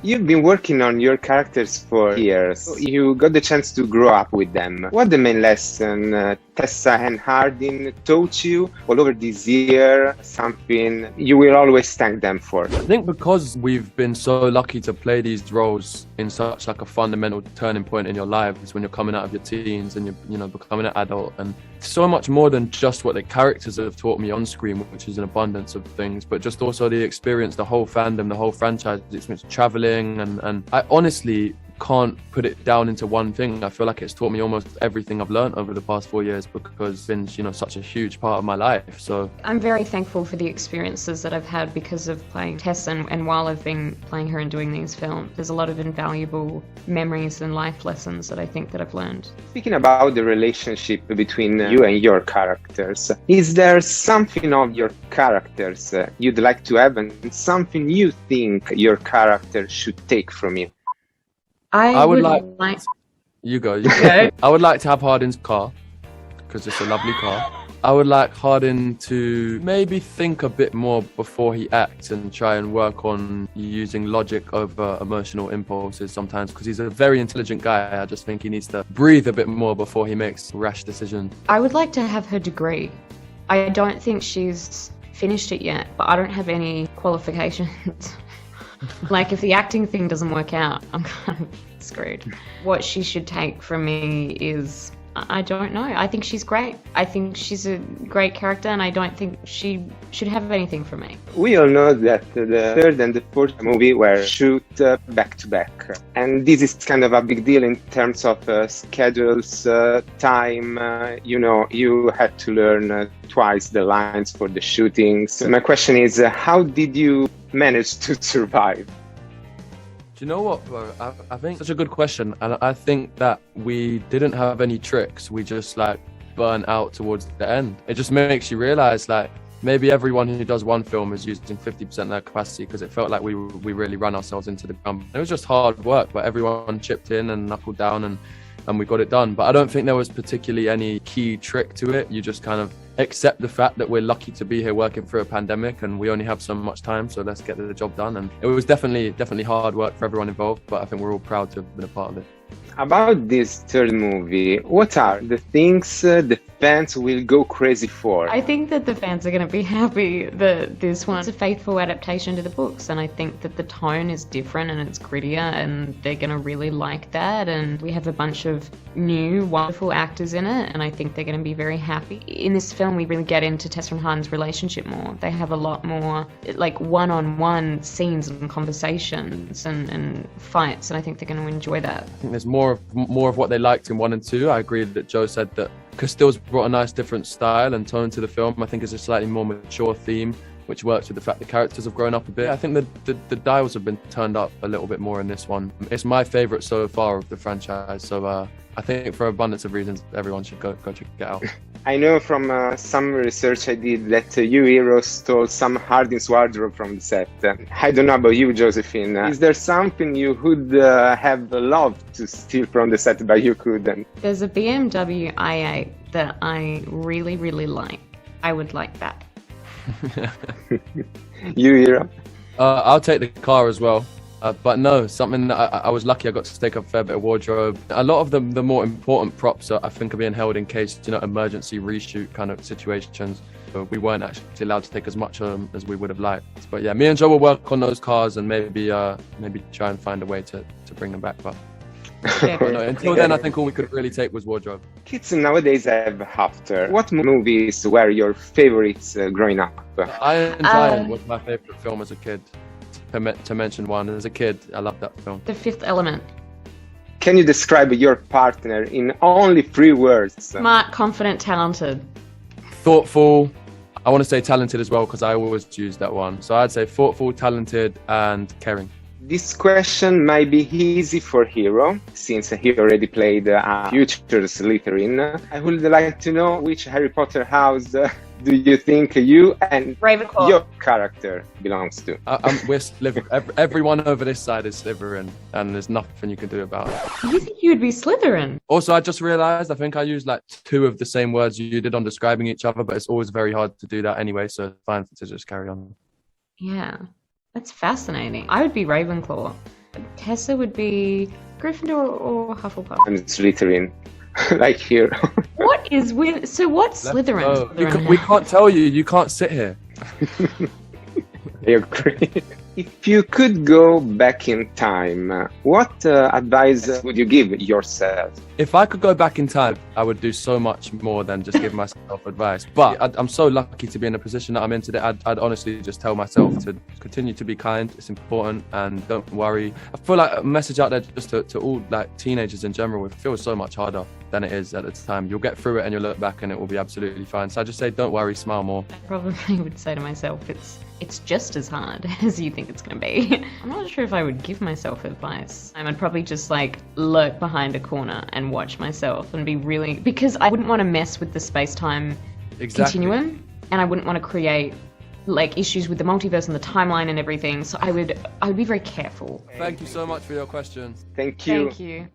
You've been working on your characters for years. You got the chance to grow up with them. What the main lesson Tessa and Hardin taught you all over this year, something you will always thank them for? I think because we've been so lucky to play these roles in such like a fundamental turning point in your lives when you're coming out of your teens and you're becoming an adult, and so much more than just what the characters have taught me on screen, which is an abundance of things, but just also the experience, the whole fandom, the whole franchise, the experience of traveling, and I honestly can't put it down into one thing. I feel like it's taught me almost everything I've learned over the past 4 years because it's been, such a huge part of my life. So I'm very thankful for the experiences that I've had because of playing Tess, and while I've been playing her and doing these films, there's a lot of invaluable memories and life lessons that I think that I've learned. Speaking about the relationship between you and your characters, is there something of your characters you'd like to have and something you think your character should take from you? I would like... You go. I would like to have Hardin's car, because it's a lovely car. I would like Hardin to maybe think a bit more before he acts and try and work on using logic over emotional impulses sometimes, because he's a very intelligent guy. I just think he needs to breathe a bit more before he makes rash decisions. I would like to have her degree. I don't think she's finished it yet, but I don't have any qualifications. Like, if the acting thing doesn't work out, I'm kind of screwed. What she should take from me is, I don't know. I think she's great. I think she's a great character, and I don't think she should have anything from me. We all know that the third and the fourth movie were shoot back to back. And this is kind of a big deal in terms of schedules, time. You had to learn twice the lines for the shootings. So my question is, how did you manage to survive? Do you know what, bro? I think such a good question, and I think that we didn't have any tricks. We just burn out towards the end. It just makes you realize maybe everyone who does one film is using 50% of their capacity, because it felt like we really ran ourselves into the ground. It was just hard work, but everyone chipped in and knuckled down, and we got it done. But I don't think there was particularly any key trick to it. You just kind of accept the fact that we're lucky to be here working through a pandemic and we only have so much time, so let's get the job done. And it was definitely hard work for everyone involved, but I think we're all proud to have been a part of it. About this third movie, what are the things the fans will go crazy for? I think that the fans are going to be happy that this one's a faithful adaptation to the books, and I think that the tone is different and it's grittier, and they're going to really like that. And we have a bunch of new wonderful actors in it, and I think they're going to be very happy. In this film, we really get into Tessa and Hardin's relationship more. They have a lot more one-on-one scenes and conversations and fights, and I think they're going to enjoy that. I think there's more of what they liked in 1 and 2. I agree that Joe said that Castile's brought a nice different style and tone to the film. I think it's a slightly more mature theme, which works with the fact the characters have grown up a bit. I think the dials have been turned up a little bit more in this one. It's my favourite so far of the franchise, so I think for abundance of reasons, everyone should go check it out. I know from some research I did that you heroes stole some Hardin's wardrobe from the set. I don't know about you, Josephine. Is there something you would have loved to steal from the set but you couldn't? There's a BMW i8 that I really, really like. I would like that. You, hero? I'll take the car as well. But no, something that I was lucky I got to take a fair bit of wardrobe. A lot of the more important props I think are being held in case, emergency reshoot kind of situations. So we weren't actually allowed to take as much as we would have liked. But yeah, me and Joe will work on those cars and maybe try and find a way to bring them back. But no, until then, I think all we could really take was wardrobe. Kids nowadays have after. What movies were your favorites growing up? Iron Giant was my favorite film as a kid. To mention one, as a kid, I loved that film. The Fifth Element. Can you describe your partner in only 3 words? Smart, confident, talented. Thoughtful. I want to say talented as well, because I always choose that one. So I'd say thoughtful, talented, and caring. This question might be easy for Hero, since he already played a future Slytherin. I would like to know which Harry Potter house do you think you and Ravenclaw. Your character belongs to? We're Slytherin. Everyone over this side is Slytherin, and there's nothing you can do about it. You think you would be Slytherin? Also, I just realised I think I used 2 of the same words you did on describing each other, but it's always very hard to do that anyway, so it's fine to just carry on. Yeah, that's fascinating. I would be Ravenclaw. Tessa would be Gryffindor or Hufflepuff. I'm Slytherin, like here. What is with? So what's Slytherin? Oh, we can't tell you. You can't sit here. I agree. If you could go back in time, what advice would you give yourself? If I could go back in time, I would do so much more than just give myself advice. But I'm so lucky to be in the position that I'm in today. I'd honestly just tell myself to continue to be kind. It's important, and don't worry. I feel like a message out there just to all like teenagers in general. It feels so much harder than it is at the time. You'll get through it and you'll look back and it will be absolutely fine. So I just say, don't worry, smile more. I probably would say to myself, it's just as hard as you think it's going to be. I'm not sure if I would give myself advice. I'd probably just like lurk behind a corner and watch myself and be really, because I wouldn't want to mess with the space-time continuum, and I wouldn't want to create like issues with the multiverse and the timeline and everything. So I would be very careful. Thank you so much for your questions. Thank you. Thank you.